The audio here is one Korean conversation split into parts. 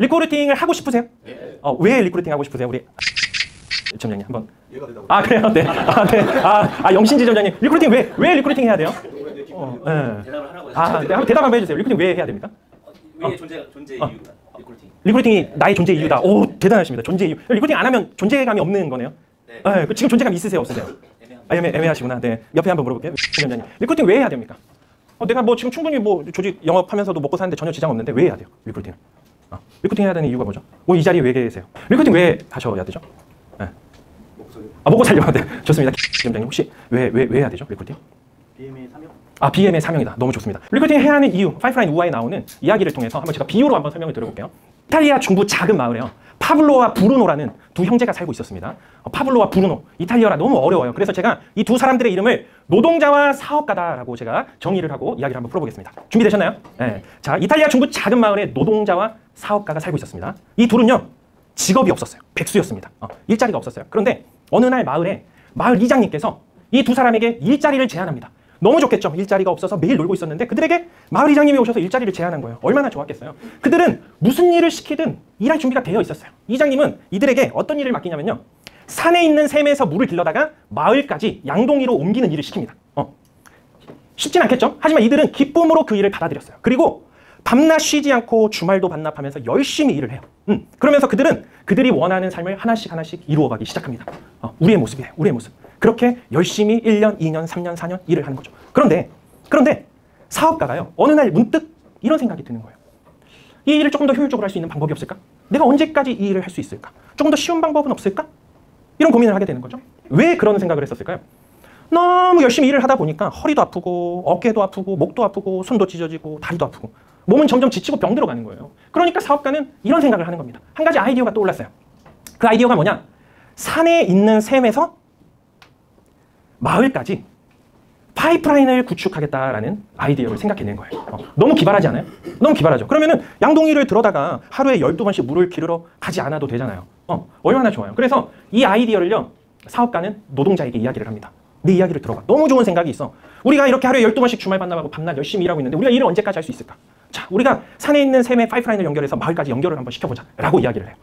리크루팅을 하고 싶으세요? 왜 리크루팅 하고 싶으세요? 우리 지점장님 한번. 아 그래요? 네. 영신지 점장님 리크루팅 왜 리크루팅 해야 돼요? 네. 대답을 하라고 네. 한번 대답 한번 해주세요. 리크루팅 왜 해야 됩니까? 왜 존재 이유가 리크루팅이 나의 존재 이유다. 오 대단하십니다. 존재 이유. 리크루팅 안 하면 존재감이 없는 거네요. 네. 지금 존재감 있으세요, 없으세요? 애매하시구나. 네. 옆에 한번 물어볼게요. 점장님 리크루팅 왜 해야 됩니까? 내가 뭐 지금 충분히 뭐 조직 영업하면서도 먹고 사는데 전혀 지장 없는데 왜 해야 돼요? 리크루팅. 리크루팅 해야 되는 이유가 뭐죠? 이 자리에 왜 계세요? 리크루팅 왜 하셔야 되죠? 네. 먹고 살려고. 네. 좋습니다. 점장님 혹시 왜 해야 되죠? 리크루팅? BM의 사명? BM의 사명이다. 너무 좋습니다. 리크루팅 해야 하는 이유, 파이프라인 우화에 나오는 이야기를 통해서 한번 제가 비유로 한번 설명을 드려볼게요. 이탈리아 중부 작은 마을에요. 파블로와 브루노라는 두 형제가 살고 있었습니다. 파블로와 브루노, 이탈리아라 너무 어려워요. 그래서 제가 이 두 사람들의 이름을 노동자와 사업가다라고 제가 정의를 하고 이야기를 한번 풀어보겠습니다. 준비되셨나요? 네. 자, 이탈리아 중부 작은 마을에 노동자와 사업가가 살고 있었습니다. 이 둘은요, 직업이 없었어요. 백수였습니다. 일자리가 없었어요. 그런데 어느 날 마을에 마을 이장님께서 이 두 사람에게 일자리를 제안합니다. 너무 좋겠죠. 일자리가 없어서 매일 놀고 있었는데 그들에게 마을 이장님이 오셔서 일자리를 제안한 거예요. 얼마나 좋았겠어요. 그들은 무슨 일을 시키든 일할 준비가 되어 있었어요. 이장님은 이들에게 어떤 일을 맡기냐면요. 산에 있는 샘에서 물을 길러다가 마을까지 양동이로 옮기는 일을 시킵니다. 쉽진 않겠죠. 하지만 이들은 기쁨으로 그 일을 받아들였어요. 그리고 밤낮 쉬지 않고 주말도 반납하면서 열심히 일을 해요. 그러면서 그들은 그들이 원하는 삶을 하나씩 이루어가기 시작합니다. 우리의 모습이에요. 우리의 모습. 그렇게 열심히 1년, 2년, 3년, 4년 일을 하는 거죠. 그런데 사업가가요. 어느 날 문득 이런 생각이 드는 거예요. 이 일을 조금 더 효율적으로 할 수 있는 방법이 없을까? 내가 언제까지 이 일을 할 수 있을까? 조금 더 쉬운 방법은 없을까? 이런 고민을 하게 되는 거죠. 왜 그런 생각을 했었을까요? 너무 열심히 일을 하다 보니까 허리도 아프고 어깨도 아프고 목도 아프고 손도 찢어지고 다리도 아프고 몸은 점점 지치고 병들어 가는 거예요. 그러니까 사업가는 이런 생각을 하는 겁니다. 한 가지 아이디어가 떠올랐어요. 그 아이디어가 뭐냐? 산에 있는 샘에서 마을까지 파이프라인을 구축하겠다라는 아이디어를 생각해낸 거예요. 너무 기발하지 않아요? 너무 기발하죠. 그러면은 양동이를 들어다가 하루에 12번씩 물을 기르러 가지 않아도 되잖아요. 얼마나 좋아요. 그래서 이 아이디어를요, 사업가는 노동자에게 이야기를 합니다. 네 이야기를 들어봐. 너무 좋은 생각이 있어. 우리가 이렇게 하루에 12번씩 주말 반납하고 밤낮 열심히 일하고 있는데 우리가 일을 언제까지 할 수 있을까? 자, 우리가 산에 있는 샘에 파이프라인을 연결해서 마을까지 연결을 한번 시켜보자 라고 이야기를 해요.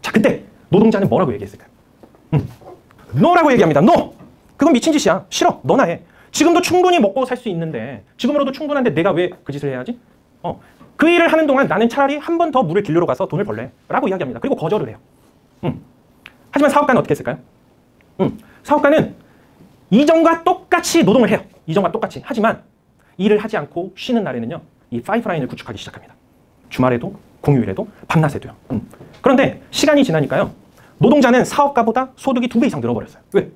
자, 그때 노동자는 뭐라고 얘기했을까요? 노라고 얘기합니다. 노! 그건 미친 짓이야. 싫어. 너나 해. 지금도 충분히 먹고 살 수 있는데 지금으로도 충분한데 내가 왜 그 짓을 해야지? 그 일을 하는 동안 나는 차라리 한 번 더 물을 길러러 가서 돈을 벌래 라고 이야기합니다. 그리고 거절을 해요. 하지만 사업가는 어떻게 했을까요? 사업가는 이전과 똑같이 노동을 해요. 이전과 똑같이. 하지만 일을 하지 않고 쉬는 날에는요, 이 파이프라인을 구축하기 시작합니다. 주말에도, 공휴일에도, 밤낮에도요. 그런데 시간이 지나니까요, 노동자는 사업가보다 소득이 2배 이상 늘어버렸어요. 왜?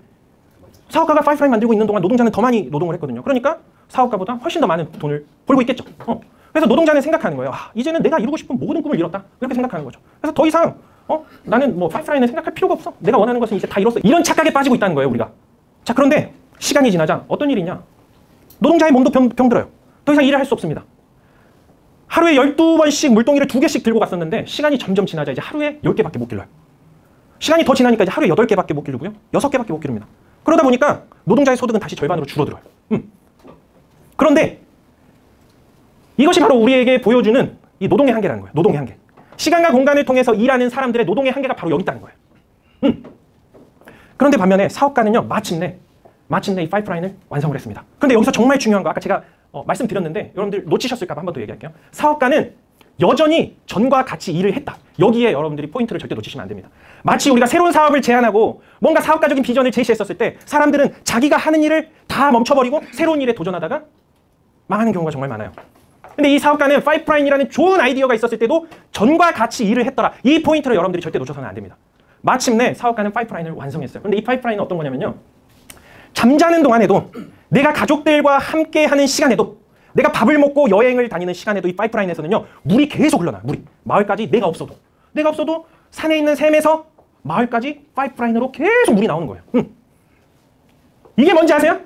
사업가가 파이프라인 만들고 있는 동안 노동자는 더 많이 노동을 했거든요. 그러니까 사업가보다 훨씬 더 많은 돈을 벌고 있겠죠. 그래서 노동자는 생각하는 거예요. 이제는 내가 이루고 싶은 모든 꿈을 이뤘다. 그렇게 생각하는 거죠. 그래서 더 이상 나는 뭐 파이프라인을 생각할 필요가 없어. 내가 원하는 것은 이제 다 이뤘어. 이런 착각에 빠지고 있다는 거예요, 우리가. 자, 그런데 시간이 지나자 어떤 일이 있냐? 노동자의 몸도 병들어요. 더 이상 일을 할 수 없습니다. 하루에 12번씩 물동이를 2개씩 들고 갔었는데 시간이 점점 지나자 이제 하루에 10개밖에 못 길러요. 시간이 더 지나니까 이제 하루에 8개밖에 못 기르고요. 6개밖에 못 기릅니다. 그러다 보니까 노동자의 소득은 다시 절반으로 줄어들어요. 그런데 이것이 바로 우리에게 보여주는 이 노동의 한계라는 거예요. 노동의 한계. 시간과 공간을 통해서 일하는 사람들의 노동의 한계가 바로 여기 있다는 거예요. 그런데 반면에 사업가는요, 마침내 이 파이프라인을 완성을 했습니다. 그런데 여기서 정말 중요한 거, 아까 제가 말씀드렸는데 여러분들 놓치셨을까 봐 한 번 더 얘기할게요. 사업가는 여전히 전과 같이 일을 했다. 여기에 여러분들이 포인트를 절대 놓치시면 안 됩니다. 마치 우리가 새로운 사업을 제안하고 뭔가 사업가적인 비전을 제시했었을 때 사람들은 자기가 하는 일을 다 멈춰버리고 새로운 일에 도전하다가 망하는 경우가 정말 많아요. 근데 이 사업가는 파이프라인이라는 좋은 아이디어가 있었을 때도 전과 같이 일을 했더라. 이 포인트를 여러분들이 절대 놓쳐서는 안 됩니다. 마침내 사업가는 파이프라인을 완성했어요. 근데 이 파이프라인은 어떤 거냐면요, 잠자는 동안에도, 내가 가족들과 함께 하는 시간에도, 내가 밥을 먹고 여행을 다니는 시간에도 이 파이프라인에서는요, 물이 계속 흘러나요. 물이. 마을까지 내가 없어도 산에 있는 샘에서 마을까지 파이프라인으로 계속 물이 나오는 거예요. 이게 뭔지 아세요?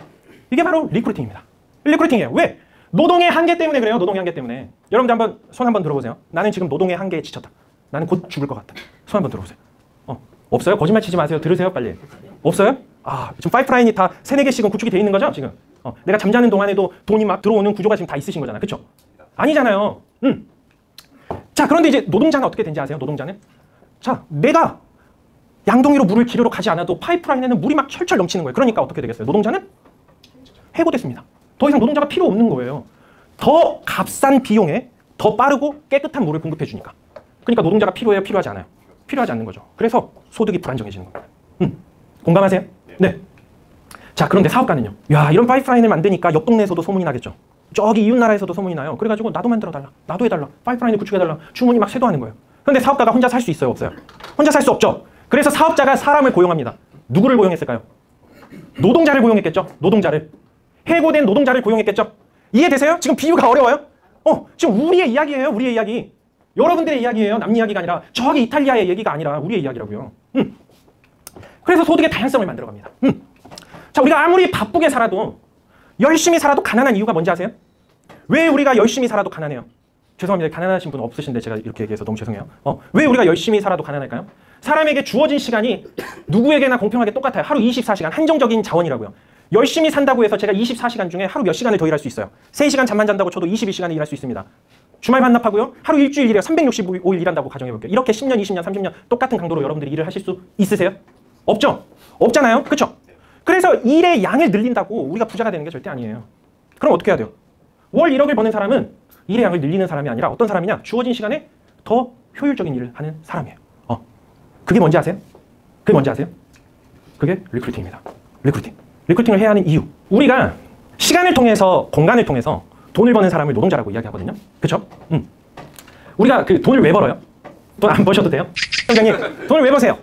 이게 바로 리크루팅입니다. 리크루팅이에요. 왜? 노동의 한계 때문에 그래요. 노동의 한계 때문에. 여러분들 한번 손 한번 들어보세요. 나는 지금 노동의 한계에 지쳤다. 나는 곧 죽을 것 같다. 손 한번 들어보세요. 없어요? 거짓말 치지 마세요. 들으세요, 빨리. 없어요? 지금 파이프라인이 다 3-4개씩은 구축이 돼 있는 거죠, 지금? 내가 잠자는 동안에도 돈이 막 들어오는 구조가 지금 다 있으신 거잖아. 그쵸? 아니잖아요. 자, 그런데 이제 노동자는 어떻게 되는지 아세요? 노동자는? 자, 내가 양동이로 물을 기르러 가지 않아도 파이프라인에는 물이 막 철철 넘치는 거예요. 그러니까 어떻게 되겠어요? 노동자는 해고됐습니다. 더 이상 노동자가 필요 없는 거예요. 더 값싼 비용에 더 빠르고 깨끗한 물을 공급해 주니까. 그러니까 노동자가 필요해요? 필요하지 않아요? 필요하지 않는 거죠. 그래서 소득이 불안정해지는 겁니다. 공감하세요? 네. 자, 그런데 사업가는요. 야, 이런 파이프라인을 만드니까 옆 동네에서도 소문이 나겠죠. 저기 이웃 나라에서도 소문이 나요. 그래가지고 나도 만들어달라. 나도 해달라. 파이프라인을 구축해달라. 주문이 막 쇄도하는 거예요. 그런데 사업가가 혼자 살 수 있어요? 없어요? 혼자 살 수 없죠. 그래서 사업자가 사람을 고용합니다. 누구를 고용했을까요? 노동자를 고용했겠죠. 노동자를. 해고된 노동자를 고용했겠죠. 이해되세요? 지금 비유가 어려워요? 지금 우리의 이야기예요. 우리의 이야기. 여러분들의 이야기예요. 남 이야기가 아니라 저기 이탈리아의 얘기가 아니라 우리의 이야기라고요. 그래서 소득의 다양성을 만들어갑니다. 자, 우리가 아무리 바쁘게 살아도 열심히 살아도 가난한 이유가 뭔지 아세요? 왜 우리가 열심히 살아도 가난해요? 죄송합니다. 가난하신 분 없으신데 제가 이렇게 얘기해서 너무 죄송해요. 왜 우리가 열심히 살아도 가난할까요? 사람에게 주어진 시간이 누구에게나 공평하게 똑같아요. 하루 24시간, 한정적인 자원이라고요. 열심히 산다고 해서 제가 24시간 중에 하루 몇 시간을 더 일할 수 있어요. 3시간 잠만 잔다고 쳐도 22시간을 일할 수 있습니다. 주말 반납하고요. 하루 일주일 일해요. 365일 일한다고 가정해볼게요. 이렇게 10년, 20년, 30년 똑같은 강도로 여러분들이 일을 하실 수 있으세요? 없죠? 없잖아요. 그렇죠? 그래서 일의 양을 늘린다고 우리가 부자가 되는 게 절대 아니에요. 그럼 어떻게 해야 돼요? 월 1억을 버는 사람은 일의 양을 늘리는 사람이 아니라 어떤 사람이냐? 주어진 시간에 더 효율적인 일을 하는 사람이에요. 그게 뭔지 아세요? 그게 뭔지 아세요? 그게 리크루팅입니다. 리크루팅. 리크루팅을 해야 하는 이유. 우리가 시간을 통해서, 공간을 통해서 돈을 버는 사람을 노동자라고 이야기하거든요. 그렇죠? 우리가 그 돈을 왜 벌어요? 돈 안 버셔도 돼요? 선생님, 돈을 왜 버세요?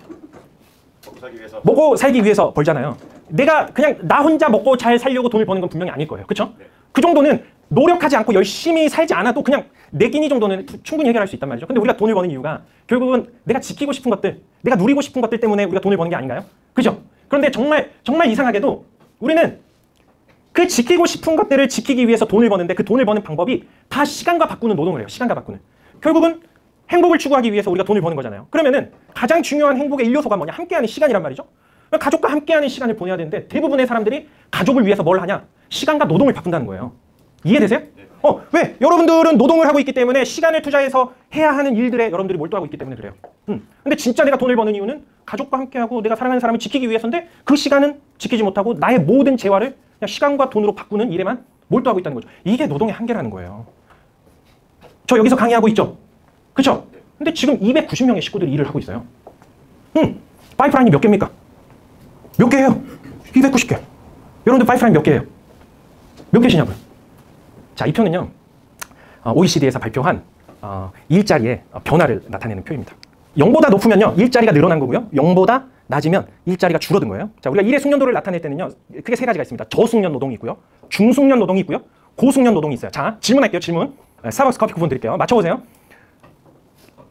먹고 살기 위해서 벌잖아요. 내가 그냥 나 혼자 먹고 잘 살려고 돈을 버는 건 분명히 아닐 거예요. 그렇죠? 그 정도는 노력하지 않고 열심히 살지 않아도 그냥 내 끼니 정도는 충분히 해결할 수 있단 말이죠. 근데 우리가 돈을 버는 이유가 결국은 내가 지키고 싶은 것들, 내가 누리고 싶은 것들 때문에 우리가 돈을 버는 게 아닌가요? 그죠? 그런데 정말 이상하게도 우리는 그 지키고 싶은 것들을 지키기 위해서 돈을 버는데 그 돈을 버는 방법이 다 시간과 바꾸는 노동을 해요. 시간과 바꾸는. 결국은 행복을 추구하기 위해서 우리가 돈을 버는 거잖아요. 그러면은 가장 중요한 행복의 1요소가 뭐냐? 함께하는 시간이란 말이죠. 가족과 함께하는 시간을 보내야 되는데 대부분의 사람들이 가족을 위해서 뭘 하냐? 시간과 노동을 바꾼다는 거예요. 이해되세요? 왜? 여러분들은 노동을 하고 있기 때문에 시간을 투자해서 해야 하는 일들에 여러분들이 몰두하고 있기 때문에 그래요. 근데 진짜 내가 돈을 버는 이유는 가족과 함께하고 내가 사랑하는 사람을 지키기 위해서인데 그 시간은 지키지 못하고 나의 모든 재화를 그냥 시간과 돈으로 바꾸는 일에만 몰두하고 있다는 거죠. 이게 노동의 한계라는 거예요. 저 여기서 강의하고 있죠? 그렇죠? 근데 지금 290명의 식구들이 일을 하고 있어요. 파이프라인이 몇 개입니까? 몇 개예요? 290개. 여러분들 파이프라인 몇 개예요? 몇 개시냐고요? 자, 이 표는요. OECD에서 발표한 일자리의 변화를 나타내는 표입니다. 0보다 높으면요. 일자리가 늘어난 거고요. 0보다 낮으면 일자리가 줄어든 거예요. 자, 우리가 일의 숙련도를 나타낼 때는요. 크게 세 가지가 있습니다. 저숙련 노동이 있고요. 중숙련 노동이 있고요. 고숙련 노동이 있어요. 자, 질문할게요. 질문. 스타벅스 커피 쿠폰 드릴게요. 맞춰보세요.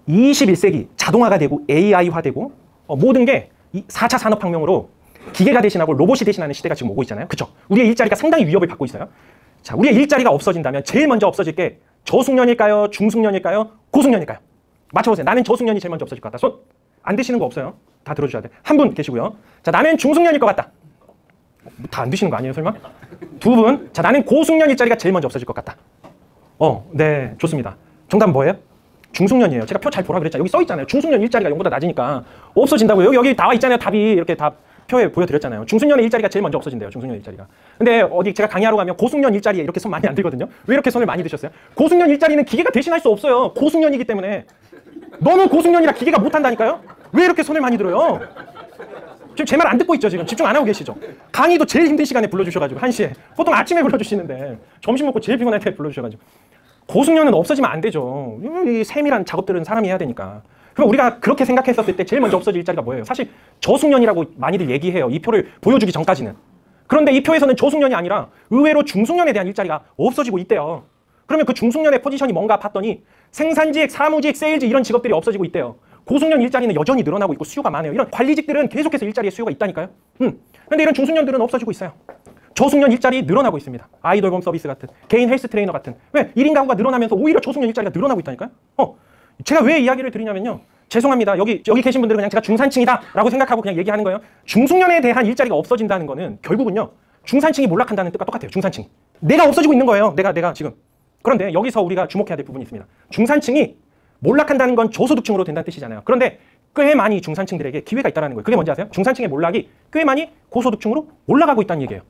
21세기 자동화가 되고 AI화되고 모든 게 4차 산업혁명으로 기계가 대신하고 로봇이 대신하는 시대가 지금 오고 있잖아요. 그렇죠? 우리의 일자리가 상당히 위협을 받고 있어요. 자, 우리의 일자리가 없어진다면 제일 먼저 없어질 게 저숙련일까요? 중숙련일까요? 고숙련일까요? 맞춰보세요. 나는 저숙련이 제일 먼저 없어질 것 같다. 손! 안 드시는 거 없어요. 다 들어주셔야 돼. 한 분 계시고요. 자, 나는 중숙련일 것 같다. 다 안 드시는 거 아니에요, 설마? 두 분. 자, 나는 고숙련 일자리가 제일 먼저 없어질 것 같다. 네, 좋습니다. 정답은 뭐예요? 중숙련이에요. 제가 표 잘 보라 그랬잖아요. 여기 써 있잖아요. 중숙련 일자리가 0보다 낮으니까 없어진다고요. 여기 나와 있잖아요. 답이 이렇게 다 표에 보여드렸잖아요. 중숙련의 일자리가 제일 먼저 없어진대요. 중숙련 일자리가. 근데 어디 제가 강의하러 가면 고숙련 일자리에 이렇게 손 많이 안 들거든요. 왜 이렇게 손을 많이 드셨어요? 고숙련 일자리는 기계가 대신할 수 없어요. 고숙련이기 때문에. 너무 고숙련이라 기계가 못한다니까요? 왜 이렇게 손을 많이 들어요? 지금 제 말 안 듣고 있죠, 지금. 집중 안 하고 계시죠? 강의도 제일 힘든 시간에 불러주셔가지고, 1시에. 보통 아침에 불러주시는데, 점심 먹고 제일 피곤할 때 불러주셔가지고. 고숙련은 없어지면 안 되죠. 이 세밀한 작업들은 사람이 해야 되니까. 그럼 우리가 그렇게 생각했었을 때 제일 먼저 없어질 일자리가 뭐예요? 사실 저숙련이라고 많이들 얘기해요. 이 표를 보여주기 전까지는. 그런데 이 표에서는 저숙련이 아니라 의외로 중숙련에 대한 일자리가 없어지고 있대요. 그러면 그 중숙련의 포지션이 뭔가 봤더니 생산직, 사무직, 세일즈 이런 직업들이 없어지고 있대요. 고숙련 일자리는 여전히 늘어나고 있고 수요가 많아요. 이런 관리직들은 계속해서 일자리에 수요가 있다니까요. 그런데 이런 중숙련들은 없어지고 있어요. 저숙련 일자리 늘어나고 있습니다. 아이돌봄 서비스 같은, 개인 헬스 트레이너 같은. 왜? 1인 가구가 늘어나면서 오히려 저숙련 일자리가 늘어나고 있다니까요. 제가 왜 이야기를 드리냐면요. 죄송합니다. 여기 계신 분들은 그냥 제가 중산층이다라고 생각하고 그냥 얘기하는 거예요. 중숙련에 대한 일자리가 없어진다는 거는 결국은요. 중산층이 몰락한다는 뜻과 똑같아요. 중산층. 내가 없어지고 있는 거예요. 내가 지금. 그런데 여기서 우리가 주목해야 될 부분이 있습니다. 중산층이 몰락한다는 건 저소득층으로 된다는 뜻이잖아요. 그런데 꽤 많이 중산층들에게 기회가 있다는 거예요. 그게 뭔지 아세요? 중산층의 몰락이 꽤 많이 고소득층으로 올라가고 있다는 얘기예요.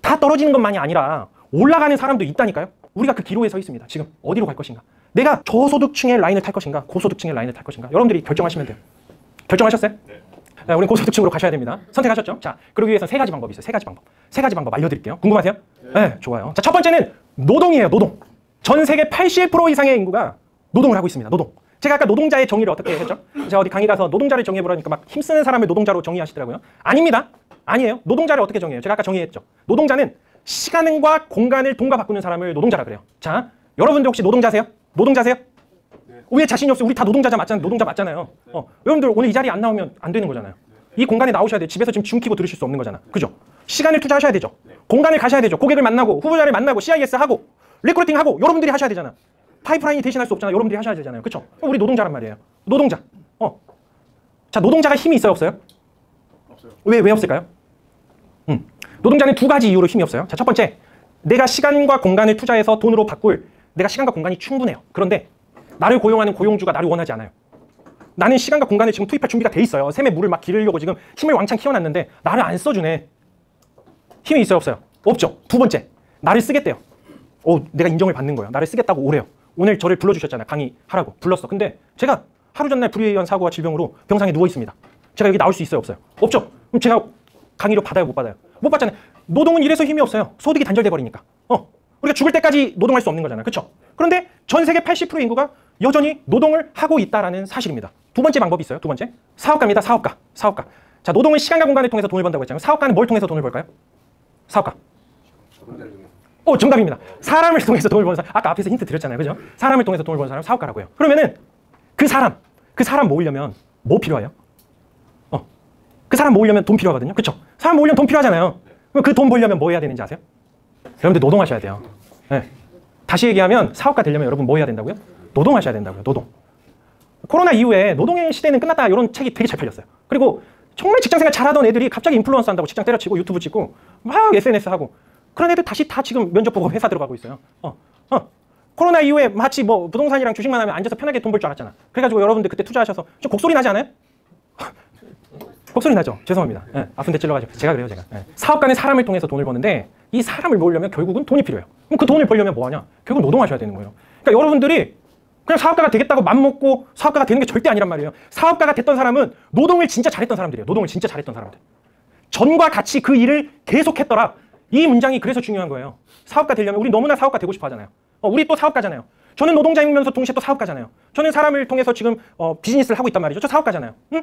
다 떨어지는 것만이 아니라 올라가는 사람도 있다니까요. 우리가 그 기로에 서 있습니다. 지금 어디로 갈 것인가? 내가 저소득층의 라인을 탈 것인가? 고소득층의 라인을 탈 것인가? 여러분들이 결정하시면 돼요. 결정하셨어요? 네. 자, 우리는 고소득층으로 가셔야 됩니다. 선택하셨죠? 자, 그러기 위해서 세 가지 방법이 있어요. 세 가지 방법. 세 가지 방법 알려드릴게요. 궁금하세요? 네, 좋아요. 자, 첫 번째는 노동이에요. 노동. 전 세계 80% 이상의 인구가 노동을 하고 있습니다. 노동. 제가 아까 노동자의 정의를 어떻게 했죠? 제가 어디 강의 가서 노동자를 정의해보라니까 막 힘쓰는 사람을 노동자로 정의하시더라고요. 아닙니다. 아니에요. 노동자를 어떻게 정의해요? 제가 아까 정의했죠. 노동자는 시간과 공간을 돈과 바꾸는 사람을 노동자라 그래요. 자, 여러분들 혹시 노동자세요? 노동자세요? 네. 왜 자신이 없어요? 우리 다 노동자자 맞잖아요. 노동자 맞잖아요. 네. 여러분들 오늘 이 자리에 안 나오면 안 되는 거잖아요. 네. 이 공간에 나오셔야 돼요. 집에서 지금 줌 키고 들으실 수 없는 거잖아. 그죠? 시간을 투자하셔야 되죠. 네. 공간을 가셔야 되죠. 고객을 만나고 후보자를 만나고 CIS 하고 리크루팅 하고 여러분들이 하셔야 되잖아. 파이프라인이 대신할 수 없잖아. 여러분들이 하셔야 되잖아요. 그렇죠? 우리 노동자란 말이에요. 노동자. 자, 노동자가 힘이 있어요, 없어요? 없어요. 왜 없을까요? 노동자는 두 가지 이유로 힘이 없어요. 자, 첫 번째, 내가 시간과 공간을 투자해서 돈으로 바꿀 내가 시간과 공간이 충분해요. 그런데 나를 고용하는 고용주가 나를 원하지 않아요. 나는 시간과 공간을 지금 투입할 준비가 돼 있어요. 샘에 물을 막 기르려고 지금 힘을 왕창 키워놨는데 나를 안 써주네. 힘이 있어요, 없어요? 없죠. 두 번째, 나를 쓰겠대요. 내가 인정을 받는 거예요. 나를 쓰겠다고 오래요. 오늘 저를 불러주셨잖아요. 강의하라고. 불렀어. 근데 제가 하루 전날 불의에 의한 사고와 질병으로 병상에 누워 있습니다. 제가 여기 나올 수 있어요, 없어요? 없죠. 그럼 제가 강의료 받아요, 못 받아요? 못 받잖아요. 노동은 이래서 힘이 없어요. 소득이 단절돼 버리니까. 우리가 죽을 때까지 노동할 수 없는 거잖아요. 그렇죠? 그런데 전 세계 80% 인구가 여전히 노동을 하고 있다라는 사실입니다. 두 번째 방법이 있어요. 두 번째. 사업가입니다. 사업가. 사업가. 자, 노동은 시간과 공간을 통해서 돈을 번다고 했잖아요. 사업가는 뭘 통해서 돈을 벌까요? 사업가. 정답입니다. 사람을 통해서 돈을 버는 사람. 아까 앞에서 힌트 드렸잖아요. 그죠? 사람을 통해서 돈을 버는 사람 사업가라고요. 그러면은 그 사람 모으려면 뭐 필요해요? 그 사람 모으려면 돈 필요하거든요. 그렇죠? 사람 모으려면 돈 필요하잖아요. 그럼 그 돈 벌려면 뭐 해야 되는지 아세요? 여러분들 노동하셔야 돼요. 네. 다시 얘기하면 사업가 되려면 여러분 뭐 해야 된다고요? 노동하셔야 된다고요. 노동. 코로나 이후에 노동의 시대는 끝났다 이런 책이 되게 잘 팔렸어요. 그리고 정말 직장생활 잘하던 애들이 갑자기 인플루언서 한다고 직장 때려치고 유튜브 찍고 막 SNS 하고 그런 애들 다시 다 지금 면접 보고 회사 들어가고 있어요. 코로나 이후에 마치 뭐 부동산이랑 주식만 하면 앉아서 편하게 돈 벌 줄 알았잖아. 그래가지고 여러분들 그때 투자하셔서 좀 곡소리 나지 않아요? 곡소리 나죠? 죄송합니다. 네, 아픈데 찔러가지고 제가 그래요, 제가. 네. 사업가는 사람을 통해서 돈을 버는데 이 사람을 모으려면 결국은 돈이 필요해요. 그럼 그 돈을 벌려면 뭐 하냐? 결국 노동하셔야 되는 거예요. 그러니까 여러분들이 그냥 사업가가 되겠다고 맘먹고 사업가가 되는 게 절대 아니란 말이에요. 사업가가 됐던 사람은 노동을 진짜 잘했던 사람들이에요. 노동을 진짜 잘했던 사람들. 전과 같이 그 일을 계속했더라. 이 문장이 그래서 중요한 거예요. 사업가 되려면 우리 너무나 사업가 되고 싶어 하잖아요. 우리 또 사업가잖아요. 저는 노동자이면서 동시에 또 사업가잖아요. 저는 사람을 통해서 지금 비즈니스를 하고 있단 말이죠. 저 사업가잖아요. 응?